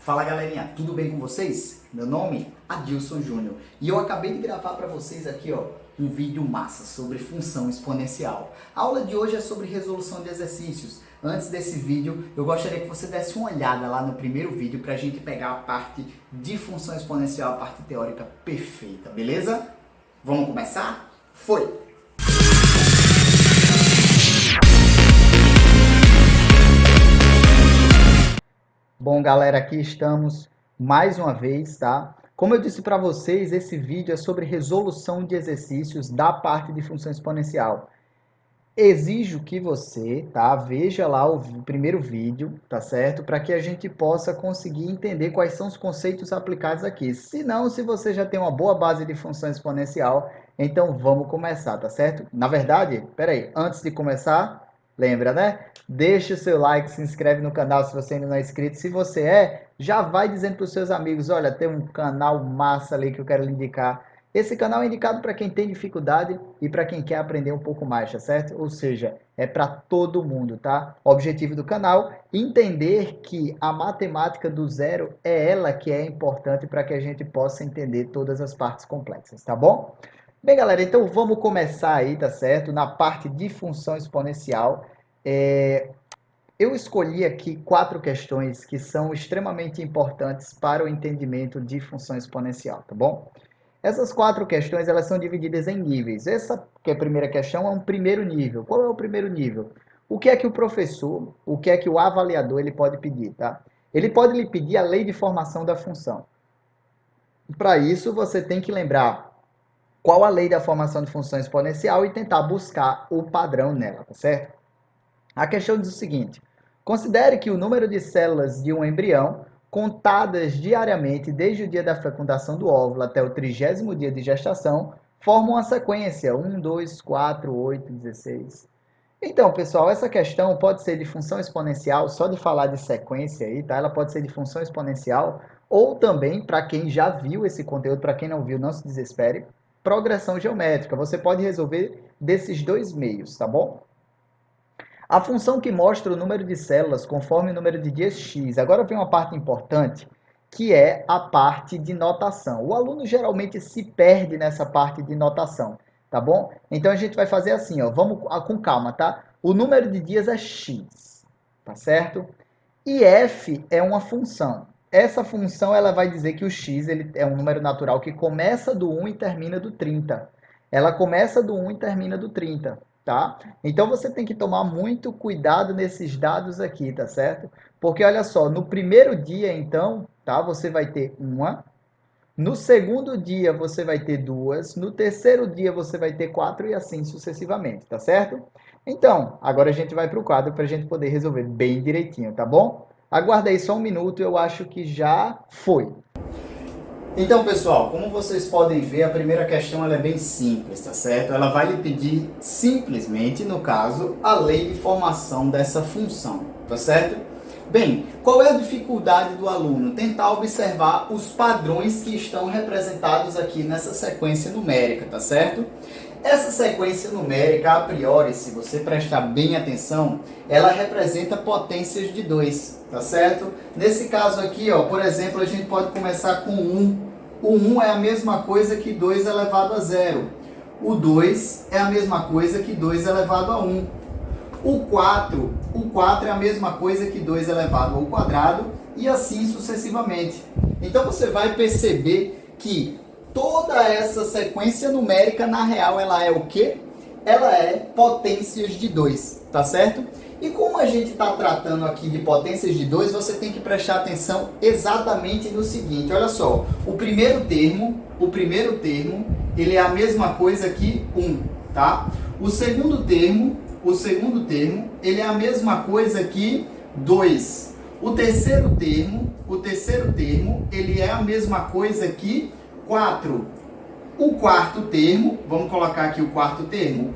Fala galerinha, tudo bem com vocês? Meu nome é Adilson Júnior e eu acabei de gravar para vocês aqui um vídeo massa sobre função exponencial. A aula de hoje é sobre resolução de exercícios. Antes desse vídeo, eu gostaria que você desse uma olhada lá no primeiro vídeo para a gente pegar a parte de função exponencial, a parte teórica perfeita, beleza? Vamos começar? Foi! Bom, galera, aqui estamos mais uma vez, tá? Como eu disse para vocês, esse vídeo é sobre resolução de exercícios da parte de função exponencial. Exijo que você, tá, veja lá o primeiro vídeo, tá certo? Para que a gente possa conseguir entender quais são os conceitos aplicados aqui. Se não, se você já tem uma boa base de função exponencial, então vamos começar, tá certo? Na verdade, peraí, antes de começar, lembra, né? Deixa o seu like, se inscreve no canal se você ainda não é inscrito. Se você é, já vai dizendo para os seus amigos, olha, tem um canal massa ali que eu quero lhe indicar. Esse canal é indicado para quem tem dificuldade e para quem quer aprender um pouco mais, tá certo? Ou seja, é para todo mundo, tá? O objetivo do canal, entender que a matemática do zero é ela que é importante para que a gente possa entender todas as partes complexas, tá bom? Bem, galera, então vamos começar aí, tá certo? Na parte de função exponencial. Eu escolhi aqui 4 questões que são extremamente importantes para o entendimento de função exponencial, tá bom? Essas 4 questões, elas são divididas em níveis. Essa que é a primeira questão é um primeiro nível. Qual é o primeiro nível? O que é que o professor, o que é que o avaliador ele pode pedir, tá? Ele pode lhe pedir a lei de formação da função. Para isso, você tem que lembrar qual a lei da formação de função exponencial e tentar buscar o padrão nela, tá certo? A questão diz o seguinte: considere que o número de células de um embrião contadas diariamente desde o dia da fecundação do óvulo até o 30º dia de gestação, formam uma sequência 1, 2, 4, 8, 16. Então, pessoal, essa questão pode ser de função exponencial, só de falar de sequência aí, tá? Ela pode ser de função exponencial, ou também, para quem já viu esse conteúdo, para quem não viu, não se desespere, progressão geométrica. Você pode resolver desses dois meios, tá bom? A função que mostra o número de células conforme o número de dias x. Agora vem uma parte importante, que é a parte de notação. O aluno geralmente se perde nessa parte de notação, tá bom? Então a gente vai fazer assim, ó, vamos com calma, tá? O número de dias é x, tá certo? E f é uma função. Essa função ela vai dizer que o x ele é um número natural que começa do 1 e termina do 30. Ela começa do 1 e termina do 30. Tá? Então você tem que tomar muito cuidado nesses dados aqui, tá certo? Porque olha só, no primeiro dia então, tá? Você vai ter uma, no segundo dia você vai ter duas, no terceiro dia você vai ter 4 e assim sucessivamente, tá certo? Então, agora a gente vai para o quadro para a gente poder resolver bem direitinho, tá bom? Aguarda aí só um minuto, eu acho que já foi. Então, pessoal, como vocês podem ver, a primeira questão ela é bem simples, tá certo? Ela vai lhe pedir simplesmente, no caso, a lei de formação dessa função, tá certo? Bem, qual é a dificuldade do aluno? Tentar observar os padrões que estão representados aqui nessa sequência numérica, tá certo? Essa sequência numérica, a priori, se você prestar bem atenção, ela representa potências de 2, tá certo? Nesse caso aqui, ó, por exemplo, a gente pode começar com 1. O 1 é a mesma coisa que 2 elevado a 0. O 2 é a mesma coisa que 2 elevado a 1. O 4 é a mesma coisa que 2 elevado ao quadrado e assim sucessivamente. Então você vai perceber que toda essa sequência numérica, na real, ela é o quê? Ela é potências de 2, tá certo? E como a gente está tratando aqui de potências de 2, você tem que prestar atenção exatamente no seguinte, olha só, o primeiro termo, ele é a mesma coisa que 1, tá? O segundo termo, ele é a mesma coisa que 2. O terceiro termo, ele é a mesma coisa que 4. O quarto termo, vamos colocar aqui o quarto termo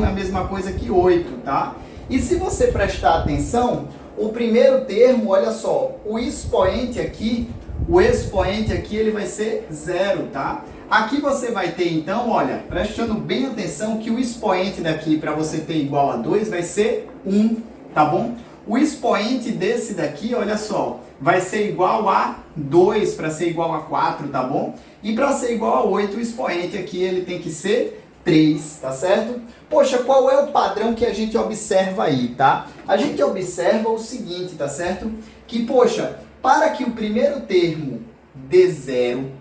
é a mesma coisa que 8, tá? E se você prestar atenção, o primeiro termo, olha só, o expoente aqui ele vai ser 0, tá? Aqui você vai ter então, olha, prestando bem atenção que o expoente daqui para você ter igual a 2 vai ser 1, tá bom? O expoente desse daqui, olha só, vai ser igual a 2 para ser igual a 4, tá bom? E para ser igual a 8, o expoente aqui ele tem que ser 3, tá certo? Poxa, qual é o padrão que a gente observa aí, tá? A gente observa o seguinte, tá certo? Que, poxa, para que o primeiro termo dê 0,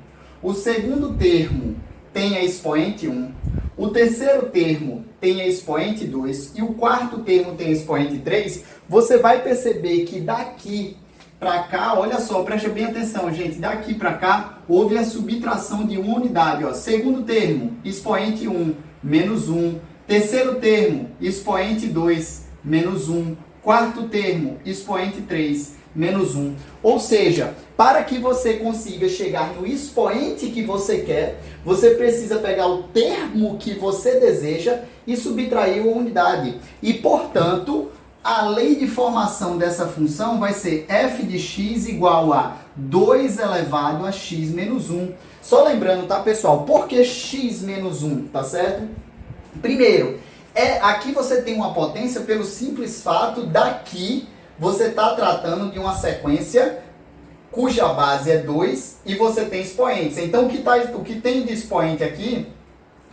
o segundo termo tenha expoente 1, o terceiro termo tenha expoente 2 e o quarto termo tenha expoente 3, você vai perceber que daqui para cá, olha só, preste bem atenção, gente, daqui para cá houve a subtração de uma unidade, ó. Segundo termo, expoente 1, menos 1. Terceiro termo, expoente 2, menos 1. Quarto termo, expoente 3, menos 1. Ou seja, para que você consiga chegar no expoente que você quer, você precisa pegar o termo que você deseja e subtrair uma unidade. E, portanto, a lei de formação dessa função vai ser f de x igual a 2 elevado a x menos 1. Só lembrando, tá, pessoal? Por que x menos 1, tá certo? Primeiro, aqui você tem uma potência pelo simples fato daqui você está tratando de uma sequência cuja base é 2 e você tem expoentes. Então, o que tem de expoente aqui,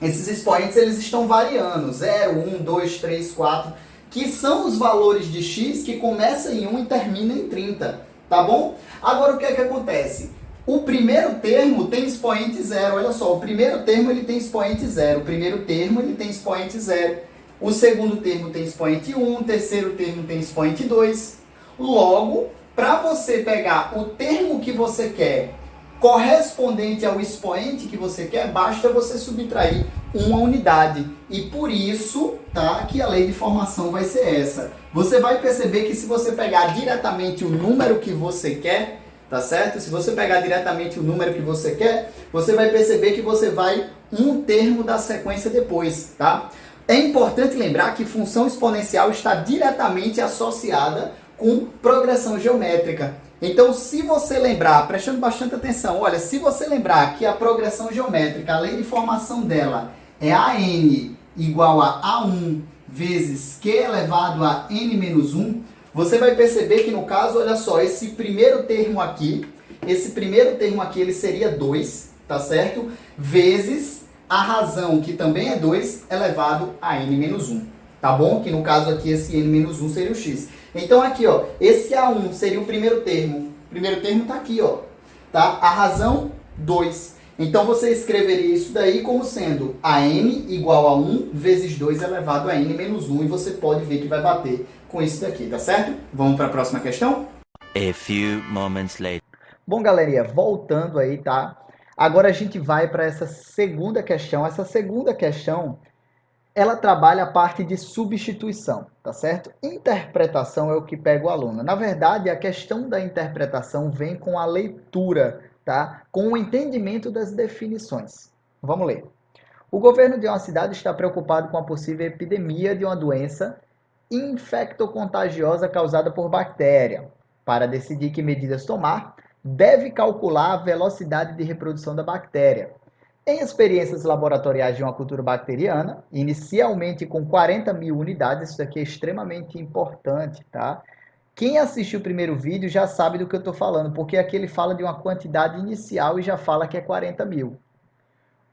esses expoentes eles estão variando, 0, 1, 2, 3, 4, que são os valores de x que começam em 1 e terminam em 30, tá bom? Agora, o que é que acontece? O primeiro termo tem expoente 0, olha só, o primeiro termo ele tem expoente 0, o primeiro termo ele tem expoente 0, o segundo termo tem expoente 1, o terceiro termo tem expoente 2. Logo, para você pegar o termo que você quer correspondente ao expoente que você quer, basta você subtrair uma unidade. E por isso, tá, que a lei de formação vai ser essa. Você vai perceber que se você pegar diretamente o número que você quer, tá certo? Se você pegar diretamente o número que você quer, você vai perceber que você vai um termo da sequência depois, tá? É importante lembrar que função exponencial está diretamente associada com progressão geométrica. Então, se você lembrar, prestando bastante atenção, olha, se você lembrar que a progressão geométrica, a lei de formação dela é AN igual a A1 vezes Q elevado a N menos 1, você vai perceber que no caso, olha só, esse primeiro termo aqui, ele seria 2, tá certo? Vezes a razão, que também é 2, elevado a N menos 1, tá bom? Que no caso aqui, esse N menos 1 seria o X. Então aqui, ó, esse A1 seria o primeiro termo. O primeiro termo está aqui, ó, tá? A razão, 2. Então você escreveria isso daí como sendo AN igual a 1 vezes 2 elevado a N menos 1. E você pode ver que vai bater com isso daqui, tá certo? Vamos para a próxima questão? A few moments later. Bom, galerinha, voltando aí, tá? Agora a gente vai para essa segunda questão. Essa segunda questão, ela trabalha a parte de substituição, tá certo? Interpretação é o que pega o aluno. Na verdade, a questão da interpretação vem com a leitura, tá? Com o entendimento das definições. Vamos ler. O governo de uma cidade está preocupado com a possível epidemia de uma doença infectocontagiosa causada por bactéria. Para decidir que medidas tomar, deve calcular a velocidade de reprodução da bactéria. Em experiências laboratoriais de uma cultura bacteriana, inicialmente com 40 mil unidades, isso aqui é extremamente importante, tá? Quem assistiu o primeiro vídeo já sabe do que eu estou falando, porque aqui ele fala de uma quantidade inicial e já fala que é 40 mil.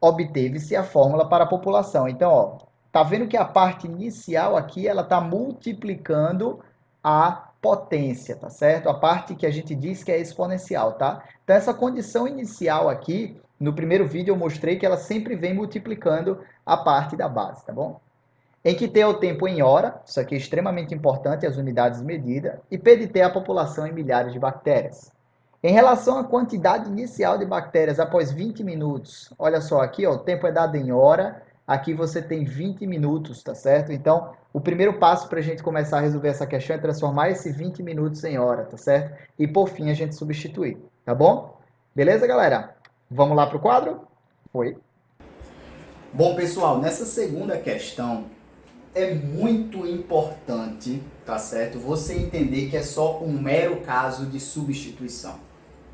Obteve-se a fórmula para a população. Então, ó, tá vendo que a parte inicial aqui, ela está multiplicando a potência, tá certo? A parte que a gente diz que é exponencial, tá? Então, essa condição inicial aqui, no primeiro vídeo eu mostrei que ela sempre vem multiplicando a parte da base, tá bom? Em que T é o tempo em hora, isso aqui é extremamente importante, as unidades de medida, e P de T é a população em milhares de bactérias. Em relação à quantidade inicial de bactérias após 20 minutos, olha só, aqui ó, o tempo é dado em hora, aqui você tem 20 minutos, tá certo? Então, o primeiro passo para a gente começar a resolver essa questão é transformar esse 20 minutos em hora, tá certo? E por fim a gente substituir, tá bom? Beleza, galera? Vamos lá para o quadro? Foi. Bom, pessoal, nessa segunda questão, é muito importante, tá certo? Você entender que é só um mero caso de substituição,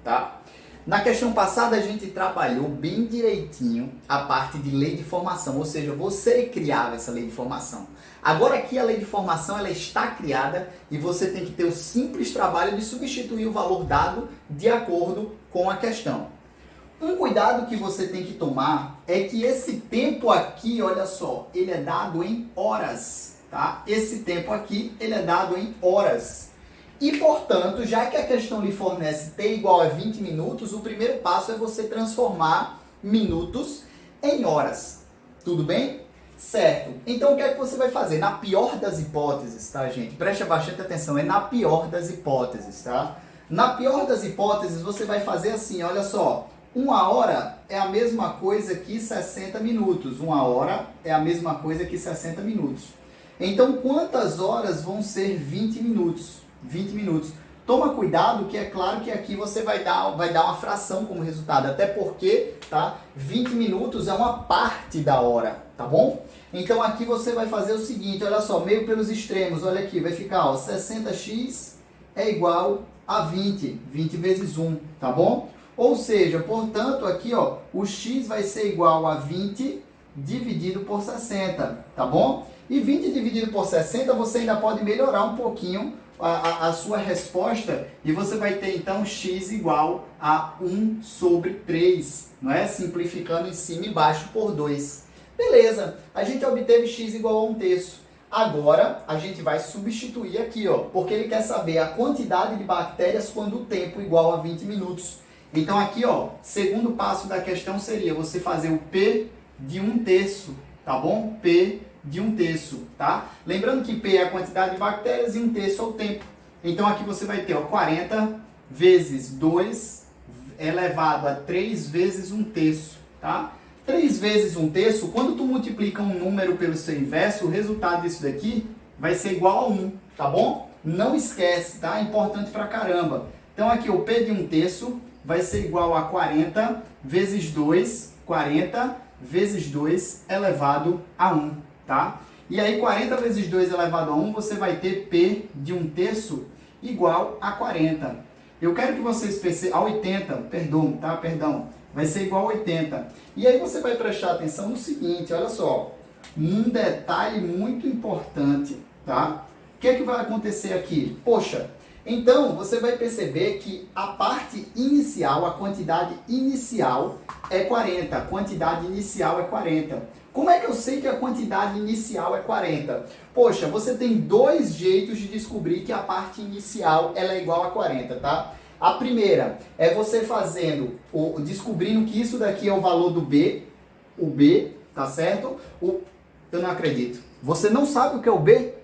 tá? Na questão passada a gente trabalhou bem direitinho a parte de lei de formação, ou seja, você criava essa lei de formação. Agora aqui a lei de formação ela está criada e você tem que ter o simples trabalho de substituir o valor dado de acordo com a questão. Um cuidado que você tem que tomar é que esse tempo aqui, olha só, ele é dado em horas, tá? Esse tempo aqui, ele é dado em horas. E, portanto, já que a questão lhe fornece t igual a 20 minutos, o primeiro passo é você transformar minutos em horas. Tudo bem? Certo. Então, o que é que você vai fazer? Na pior das hipóteses, tá, gente? Preste bastante atenção, é na pior das hipóteses, tá? Na pior das hipóteses, você vai fazer assim, olha só. 1 hora é a mesma coisa que 60 minutos. 1 hora é a mesma coisa que 60 minutos. Então, quantas horas vão ser 20 minutos? 20 minutos. Toma cuidado que é claro que aqui você vai dar uma fração como resultado. Até porque, tá? 20 minutos é uma parte da hora, tá bom? Então, aqui você vai fazer o seguinte, olha só, meio pelos extremos. Olha aqui, vai ficar, ó, 60x é igual a 20. 20 vezes 1, tá bom? Ou seja, portanto, aqui ó, o x vai ser igual a 20 dividido por 60, tá bom? E 20 dividido por 60, você ainda pode melhorar um pouquinho a sua resposta e você vai ter então x igual a 1 sobre 3, não é? Simplificando em cima e embaixo por 2. Beleza, a gente obteve x igual a 1/3. Agora, a gente vai substituir aqui, ó, porque ele quer saber a quantidade de bactérias quando o tempo igual a 20 minutos. Então aqui, ó, segundo passo da questão seria você fazer o P de 1/3, tá bom? P de 1/3, tá? Lembrando que P é a quantidade de bactérias e 1/3 é o tempo. Então aqui você vai ter, ó, 40 vezes 2 elevado a 3 vezes 1/3, tá? 3 vezes 1/3, quando tu multiplica um número pelo seu inverso, o resultado disso daqui vai ser igual a 1, tá bom? Não esquece, tá? É importante pra caramba. Então aqui o P de 1/3 vai ser igual a 40 vezes 2, 40 vezes 2 elevado a 1, tá? E aí 40 vezes 2 elevado a 1, você vai ter P de 1/3 igual a 40. Eu quero que vocês percebam, a 80, perdão, vai ser igual a 80. E aí você vai prestar atenção no seguinte, olha só, um detalhe muito importante, tá? O que é que vai acontecer aqui? Poxa, então, você vai perceber que a parte inicial, a quantidade inicial é 40. A quantidade inicial é 40. Como é que eu sei que a quantidade inicial é 40? Poxa, você tem dois jeitos de descobrir que a parte inicial ela é igual a 40, tá? A primeira é você descobrindo que isso daqui é o valor do B, o B, tá certo? Eu não acredito. Você não sabe o que é o B?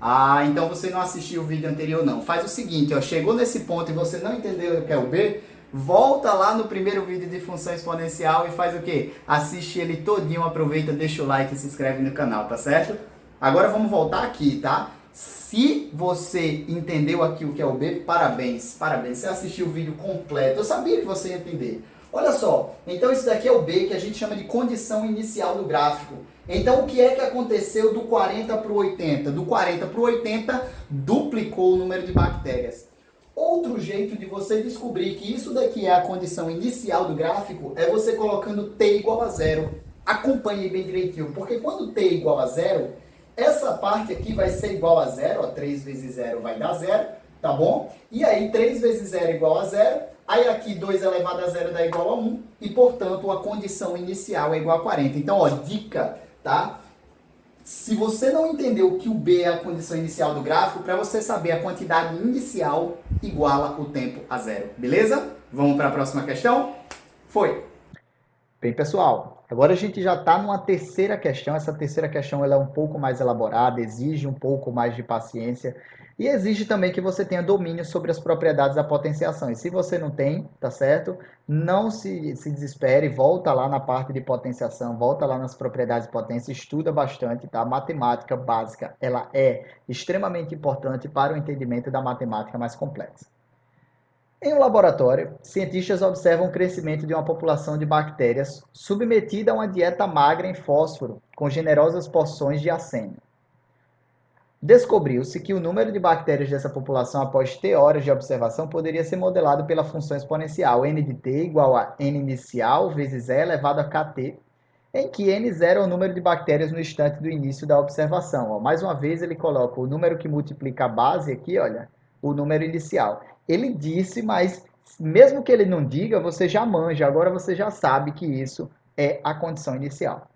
Ah, então você não assistiu o vídeo anterior não. Faz o seguinte, ó, chegou nesse ponto e você não entendeu o que é o B, volta lá no primeiro vídeo de função exponencial e faz o quê? Assiste ele todinho, aproveita, deixa o like e se inscreve no canal, tá certo? Agora vamos voltar aqui, tá? Se você entendeu aqui o que é o B, parabéns, parabéns. Você assistiu o vídeo completo, eu sabia que você ia entender. Olha só, então isso daqui é o B, que a gente chama de condição inicial do gráfico. Então, o que é que aconteceu do 40 para o 80? Do 40 para o 80, duplicou o número de bactérias. Outro jeito de você descobrir que isso daqui é a condição inicial do gráfico é você colocando t igual a 0. Acompanhe bem direitinho, porque quando t igual a 0, essa parte aqui vai ser igual a 0, ó, 3 vezes 0 vai dar 0, tá bom? E aí, 3 vezes 0 é igual a 0, aí aqui 2 elevado a 0 dá igual a 1, e portanto a condição inicial é igual a 40. Então, ó, dica, tá? Se você não entendeu que o B é a condição inicial do gráfico, para você saber a quantidade inicial iguala o tempo a 0, beleza? Vamos para a próxima questão? Foi! Bem, pessoal, agora a gente já está numa terceira questão. Essa terceira questão ela é um pouco mais elaborada, exige um pouco mais de paciência e exige também que você tenha domínio sobre as propriedades da potenciação. E se você não tem, tá certo? Não se desespere, volta lá na parte de potenciação, volta lá nas propriedades de potência, estuda bastante, tá? A matemática básica, ela é extremamente importante para o entendimento da matemática mais complexa. Em um laboratório, cientistas observam o crescimento de uma população de bactérias submetida a uma dieta magra em fósforo, com generosas porções de arsênio. Descobriu-se que o número de bactérias dessa população após T horas de observação poderia ser modelado pela função exponencial n de t igual a n inicial vezes e elevado a kt, em que n0 é o número de bactérias no instante do início da observação. Ó, mais uma vez ele coloca o número que multiplica a base aqui, olha, o número inicial. Ele disse, mas mesmo que ele não diga, você já manja, agora você já sabe que isso é a condição inicial.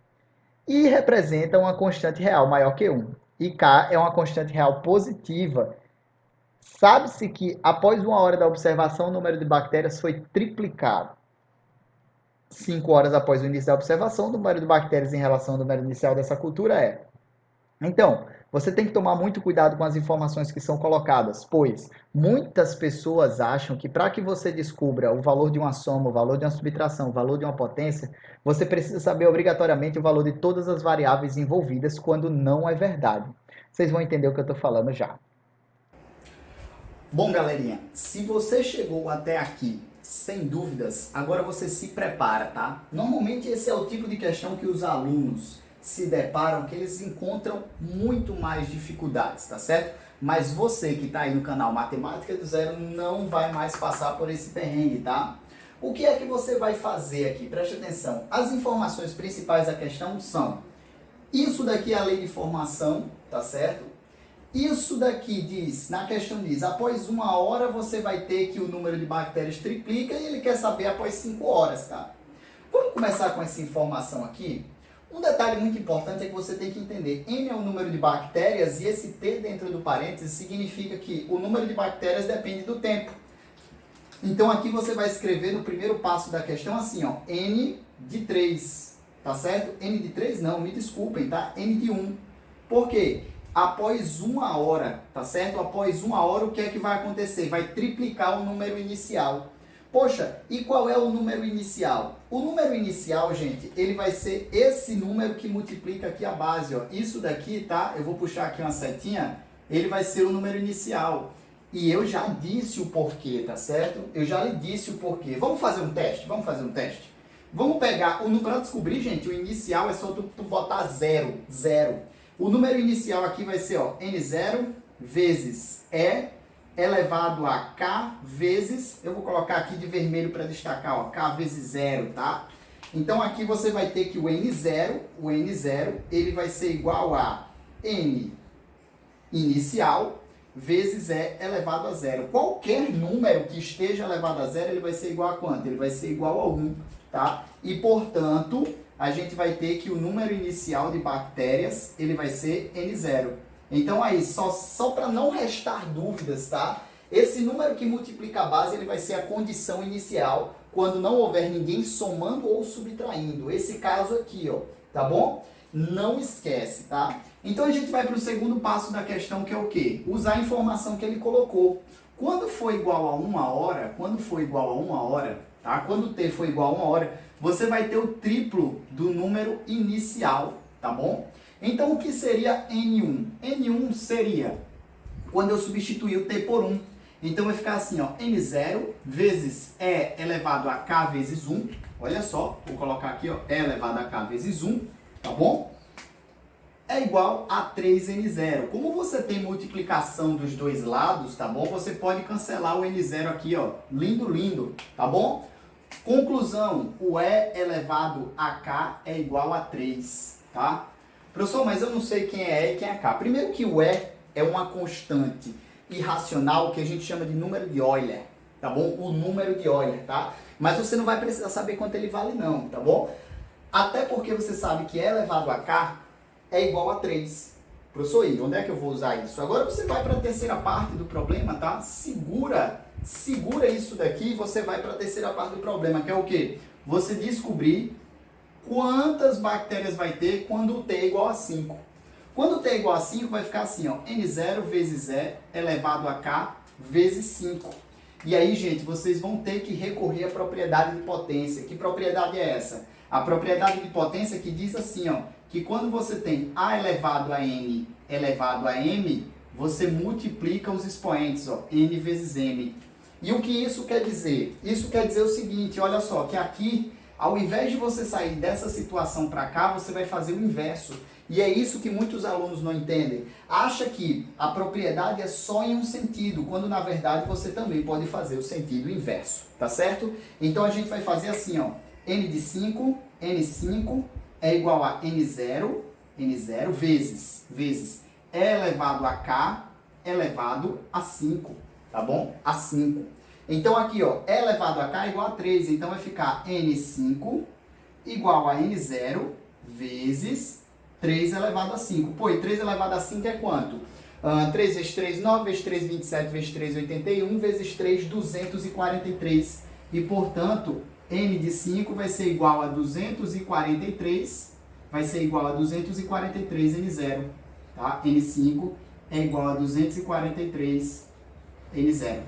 I representa uma constante real maior que 1. E K é uma constante real positiva. Sabe-se que após 1 hora da observação, o número de bactérias foi triplicado. 5 horas após o início da observação, o número de bactérias em relação ao número inicial dessa cultura é. Então, você tem que tomar muito cuidado com as informações que são colocadas, pois muitas pessoas acham que para que você descubra o valor de uma soma, o valor de uma subtração, o valor de uma potência, você precisa saber obrigatoriamente o valor de todas as variáveis envolvidas, quando não é verdade. Vocês vão entender o que eu estou falando já. Bom, galerinha, se você chegou até aqui sem dúvidas, agora você se prepara, tá? Normalmente esse é o tipo de questão que os alunos se deparam, que eles encontram muito mais dificuldades, tá certo? Mas você que está aí no canal Matemática do Zero não vai mais passar por esse perrengue, tá? O que é que você vai fazer aqui? Preste atenção. As informações principais da questão são: isso daqui é a lei de formação, tá certo? Isso daqui diz, na questão diz, após 1 hora você vai ter que o número de bactérias triplica e ele quer saber após 5 horas, tá? Vamos começar com essa informação aqui. Um detalhe muito importante é que você tem que entender, N é o número de bactérias e esse T dentro do parênteses significa que o número de bactérias depende do tempo. Então aqui você vai escrever no primeiro passo da questão assim, ó, N de 3, tá certo? N de 3 não, me desculpem, tá? N de 1. Por quê? Após 1 hora, tá certo? Após 1 hora, o que é que vai acontecer? Vai triplicar o número inicial. Poxa, e qual é o número inicial? O número inicial, gente, ele vai ser esse número que multiplica aqui a base, ó. Isso daqui, tá? Eu vou puxar aqui uma setinha, ele vai ser o número inicial. E eu já disse o porquê, tá certo? Eu já lhe disse o porquê. Vamos fazer um teste? Vamos fazer um teste? Vamos pegar, para descobrir, gente, o inicial é só tu botar 0, 0. O número inicial aqui vai ser, ó, N0 vezes E elevado a K vezes, eu vou colocar aqui de vermelho para destacar, ó, K vezes 0, tá? Então aqui você vai ter que o N0, ele vai ser igual a N inicial vezes E elevado a 0. Qualquer número que esteja elevado a 0, ele vai ser igual a quanto? Ele vai ser igual a 1, tá? E, portanto, a gente vai ter que o número inicial de bactérias, ele vai ser N0. Então aí, só para não restar dúvidas, tá? Esse número que multiplica a base, ele vai ser a condição inicial, quando não houver ninguém somando ou subtraindo. Esse caso aqui, ó, tá bom? Não esquece, tá? Então a gente vai para o segundo passo da questão, que é o quê? Usar a informação que ele colocou. Quando for igual a 1 hora, tá? Quando t for igual a 1 hora, você vai ter o triplo do número inicial, tá bom? Então, o que seria N1? N1 seria quando eu substituir o t por 1. Então, vai ficar assim, ó, N0 vezes E elevado a K vezes 1. Olha só, vou colocar aqui, ó, E elevado a K vezes 1, tá bom? É igual a 3N0. Como você tem multiplicação dos dois lados, tá bom? Você pode cancelar o N0 aqui, ó. Lindo, lindo, tá bom? Conclusão, o E elevado a K é igual a 3, tá? Professor, mas eu não sei quem é E e quem é K. Primeiro que o E é uma constante irracional que a gente chama de número de Euler, tá bom? O número de Euler, tá? Mas você não vai precisar saber quanto ele vale não, tá bom? Até porque você sabe que E elevado a K é igual a 3. Professor, e onde é que eu vou usar isso? Agora você vai para a terceira parte do problema, tá? Segura isso daqui e você vai para a terceira parte do problema, que é o quê? Você descobrir quantas bactérias vai ter quando o t é igual a 5. Quando o t é igual a 5, vai ficar assim, ó, N0 vezes E elevado a K vezes 5. E aí, gente, vocês vão ter que recorrer à propriedade de potência. Que propriedade é essa? A propriedade de potência que diz assim, ó, que quando você tem A elevado a N elevado a M, você multiplica os expoentes, ó, N vezes M. E o que isso quer dizer? Isso quer dizer o seguinte, olha só, que aqui Ao invés de você sair dessa situação para cá, você vai fazer o inverso. E é isso que muitos alunos não entendem. Acha que a propriedade é só em um sentido, quando na verdade você também pode fazer o sentido inverso, tá certo? Então a gente vai fazer assim, ó, n de 5, n5 é igual a n0 vezes e elevado a k elevado a 5, tá bom? A 5. Então aqui, ó, e elevado a k é igual a 3, então vai ficar n5 igual a n0 vezes 3 elevado a 5. Pô, e 3 elevado a 5 é quanto? 3 vezes 3, 9, vezes 3, 27, vezes 3, 81, vezes 3, 243. E, portanto, n de 5 vai ser igual a 243, vai ser igual a 243 n0, tá? n5 é igual a 243 n0.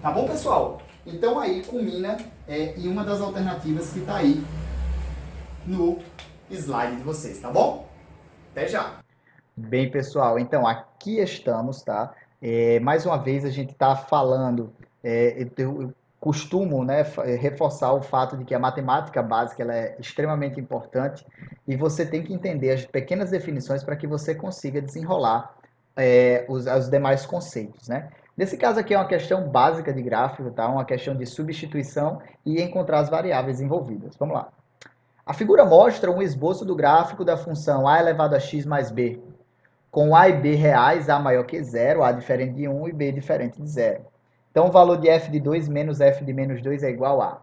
Tá bom, pessoal? Então, aí culmina em uma das alternativas que está aí no slide de vocês, tá bom? Até já! Bem, pessoal, então aqui estamos, tá? Mais uma vez a gente está falando, eu costumo, né, reforçar o fato de que a matemática básica ela é extremamente importante e você tem que entender as pequenas definições para que você consiga desenrolar os demais conceitos, né? Nesse caso aqui é uma questão básica de gráfico, tá? Uma questão de substituição e encontrar as variáveis envolvidas. Vamos lá. A figura mostra um esboço do gráfico da função a elevado a x mais b, com a e b reais, a maior que zero, a diferente de 1 e b diferente de zero. Então, o valor de f de 2 menos f de menos 2 é igual a...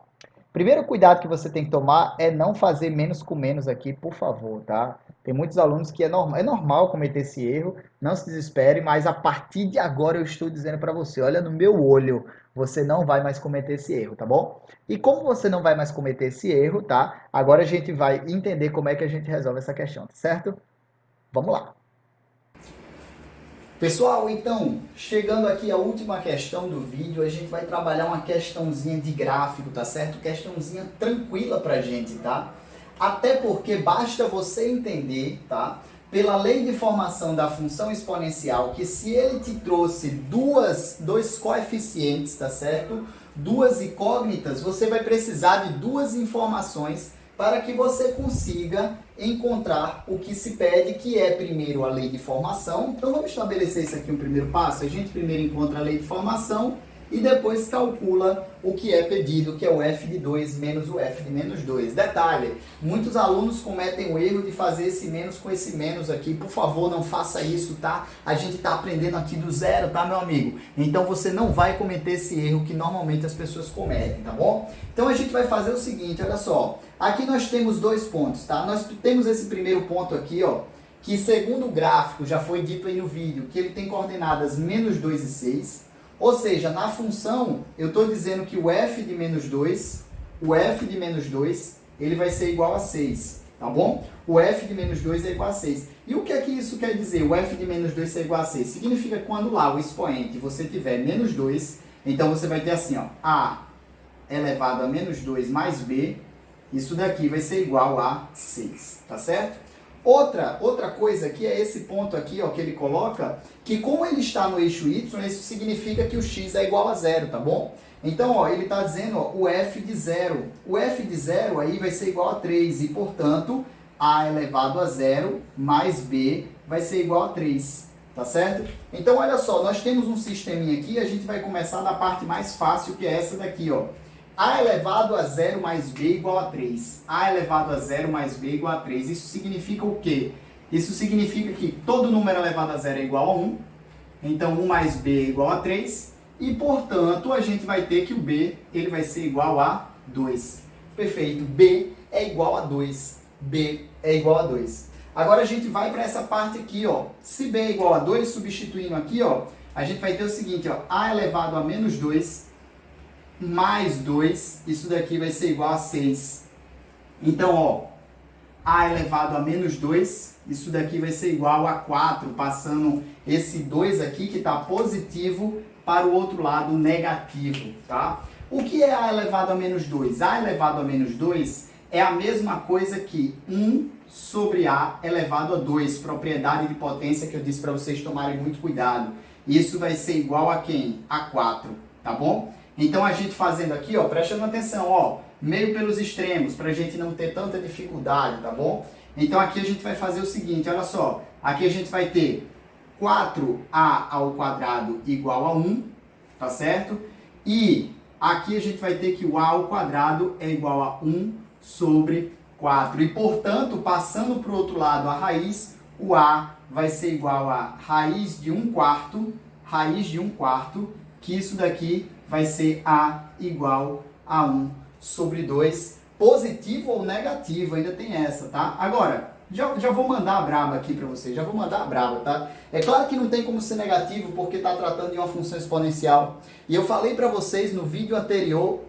Primeiro cuidado que você tem que tomar é não fazer menos com menos aqui, por favor, tá? Tem muitos alunos que é normal cometer esse erro, não se desespere, mas a partir de agora eu estou dizendo para você, olha no meu olho, você não vai mais cometer esse erro, tá bom? E como você não vai mais cometer esse erro, tá? Agora a gente vai entender como é que a gente resolve essa questão, tá certo? Vamos lá. Pessoal, então, chegando aqui à última questão do vídeo, a gente vai trabalhar uma questãozinha de gráfico, tá certo? Questãozinha tranquila pra gente, tá? Até porque basta você entender, tá? Pela lei de formação da função exponencial, que se ele te trouxe dois coeficientes, tá certo? Duas incógnitas, você vai precisar de duas informações para que você consiga encontrar o que se pede, que é primeiro a lei de formação. Então vamos estabelecer isso aqui um primeiro passo. A gente primeiro encontra a lei de formação e depois calcula o que é pedido, que é o f de 2 menos o f de menos 2. Detalhe, muitos alunos cometem o erro de fazer esse menos com esse menos aqui. Por favor, não faça isso, tá? A gente está aprendendo aqui do zero, tá, meu amigo? Então você não vai cometer esse erro que normalmente as pessoas cometem, tá bom? Então a gente vai fazer o seguinte, olha só. Aqui nós temos dois pontos, tá? Nós temos esse primeiro ponto aqui, ó, que segundo o gráfico, já foi dito aí no vídeo, que ele tem coordenadas menos 2 e 6. Ou seja, na função, eu estou dizendo que o f de menos 2, ele vai ser igual a 6, tá bom? O f de menos 2 é igual a 6. E o que é que isso quer dizer, o f de menos 2 ser igual a 6? Significa que quando lá o expoente você tiver menos 2, então você vai ter assim, ó, a elevado a menos 2 mais b, isso daqui vai ser igual a 6, tá certo? Outra coisa aqui é esse ponto aqui, ó, que ele coloca, que como ele está no eixo y, isso significa que o x é igual a zero, tá bom? Então, ó, ele está dizendo, ó, o f de zero. O f de zero aí vai ser igual a 3 e, portanto, a elevado a zero mais b vai ser igual a 3, tá certo? Então, olha só, nós temos um sisteminha aqui, a gente vai começar da parte mais fácil, que é essa daqui, ó. A elevado a 0 mais b igual a 3. A elevado a 0 mais b igual a 3. Isso significa o quê? Isso significa que todo número elevado a 0 é igual a 1. Então, 1 mais b é igual a 3. E, portanto, a gente vai ter que o b ele vai ser igual a 2. Perfeito. B é igual a 2. B é igual a 2. Agora, a gente vai para essa parte aqui, ó. Se b é igual a 2, substituindo aqui, ó, a gente vai ter o seguinte, ó. A elevado a menos 2 mais 2, isso daqui vai ser igual a 6. Então, ó, a elevado a menos 2, isso daqui vai ser igual a 4, passando esse 2 aqui, que está positivo, para o outro lado negativo, tá? O que é a elevado a menos 2? A elevado a menos 2 é a mesma coisa que 1 sobre a elevado a 2, propriedade de potência que eu disse para vocês tomarem muito cuidado. Isso vai ser igual a quem? A 4, tá bom? Então a gente fazendo aqui, ó, prestando atenção, ó, meio pelos extremos, para a gente não ter tanta dificuldade, tá bom? Então aqui a gente vai fazer o seguinte, olha só, aqui a gente vai ter 4a ao quadrado igual a 1, tá certo? E aqui a gente vai ter que o a ao quadrado é igual a 1 sobre 4. E, portanto, passando para o outro lado a raiz, o a vai ser igual a raiz de 1/4, que isso daqui vai ser a igual a 1 sobre 2. Positivo ou negativo, ainda tem essa, tá? Agora, já vou mandar a braba aqui para vocês, já vou mandar a braba, tá? É claro que não tem como ser negativo, porque está tratando de uma função exponencial. E eu falei para vocês no vídeo anterior,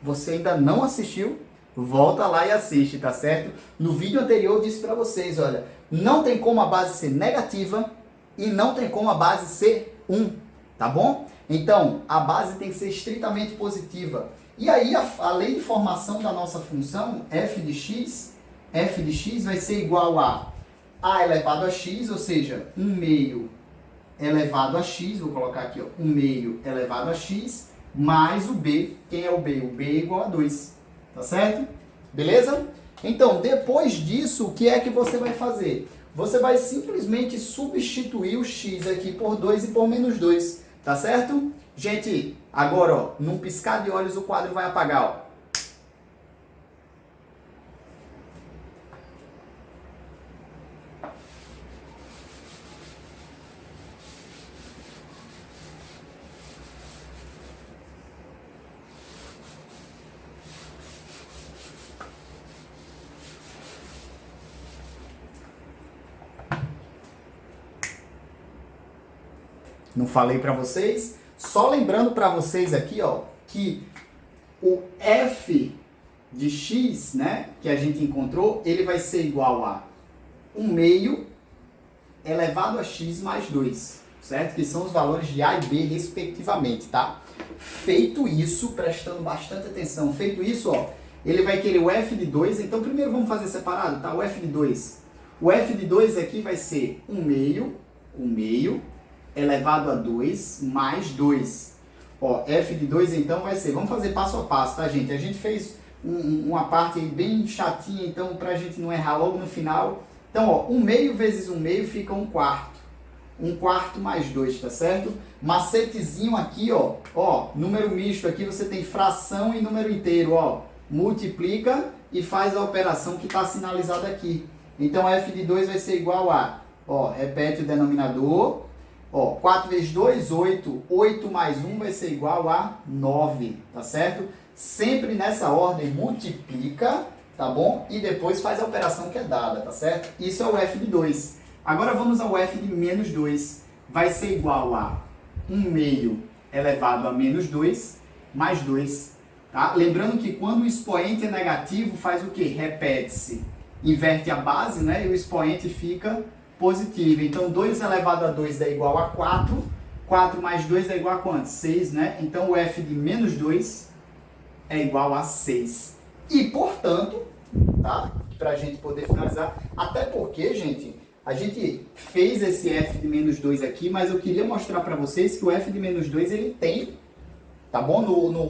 você ainda não assistiu, volta lá e assiste, tá certo? No vídeo anterior eu disse para vocês, olha, não tem como a base ser negativa e não tem como a base ser 1, tá bom? Então, a base tem que ser estritamente positiva. E aí, a lei de formação da nossa função, f de x vai ser igual a elevado a x, ou seja, 1/2 elevado a x, vou colocar aqui, ó, 1/2 elevado a x, mais o b. Quem é o b? O b é igual a 2, tá certo? Beleza? Então, depois disso, o que é que você vai fazer? Você vai simplesmente substituir o x aqui por 2 e por menos 2, tá certo? Gente, agora, ó, num piscar de olhos o quadro vai apagar, ó. Não falei para vocês? Só lembrando para vocês aqui, ó, que o f de x, né, que a gente encontrou, ele vai ser igual a 1/2 elevado a x mais 2, certo? Que são os valores de a e b, respectivamente, tá? Feito isso, prestando bastante atenção, feito isso, ó, ele vai querer o f de 2, então primeiro vamos fazer separado, tá? O f de 2. O f de 2 aqui vai ser 1/2 elevado a 2 mais 2. Ó, f de 2 então vai ser, vamos fazer passo a passo, tá, gente? A gente fez uma parte aí bem chatinha, então pra gente não errar logo no final. Então, ó, 1/2 vezes 1/2 fica 1/4. 1/4 mais 2, tá certo? Macetezinho aqui, ó, número misto aqui você tem fração e número inteiro, ó. Multiplica e faz a operação que está sinalizada aqui. Então, f de 2 vai ser igual a, ó, repete o denominador. Ó, 4 vezes 2, 8. 8 mais 1 vai ser igual a 9, tá certo? Sempre nessa ordem, multiplica, tá bom? E depois faz a operação que é dada, tá certo? Isso é o f de 2. Agora vamos ao f de menos 2. Vai ser igual a 1/2 elevado a menos 2, mais 2. Tá? Lembrando que quando o expoente é negativo, faz o quê? Repete-se. Inverte a base, né? E o expoente fica positivo. Então, 2 elevado a 2 é igual a 4. 4 mais 2 é igual a quanto? 6, né? Então, o f de menos 2 é igual a 6. E, portanto, tá? Para a gente poder finalizar. Até porque, gente, a gente fez esse f de menos 2 aqui, mas eu queria mostrar para vocês que o f de menos 2 ele tem, tá bom?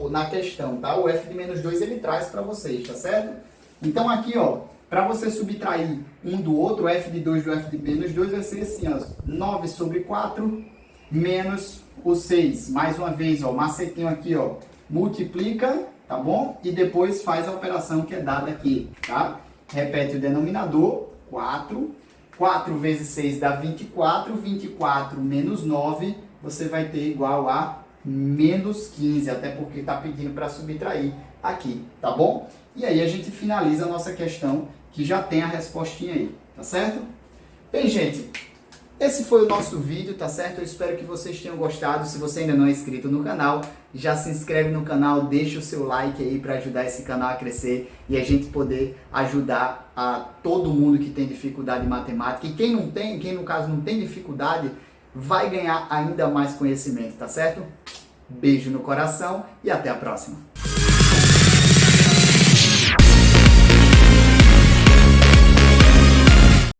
Na questão, tá? O f de menos 2 ele traz para vocês, tá certo? Então, aqui, ó, para você subtrair um do outro, o f de 2 do f de menos 2 vai ser assim, ó, 9 sobre 4 menos o 6. Mais uma vez, ó, macetinho aqui, ó, multiplica, tá bom? E depois faz a operação que é dada aqui, tá? Repete o denominador, 4. 4 vezes 6 dá 24. 24 menos 9, você vai ter igual a menos 15, até porque está pedindo para subtrair aqui, tá bom? E aí a gente finaliza a nossa questão, que já tem a respostinha aí, tá certo? Bem, gente, esse foi o nosso vídeo, tá certo? Eu espero que vocês tenham gostado. Se você ainda não é inscrito no canal, já se inscreve no canal, deixa o seu like aí para ajudar esse canal a crescer e a gente poder ajudar a todo mundo que tem dificuldade em matemática. E quem não tem, quem no caso não tem dificuldade, vai ganhar ainda mais conhecimento, tá certo? Beijo no coração e até a próxima!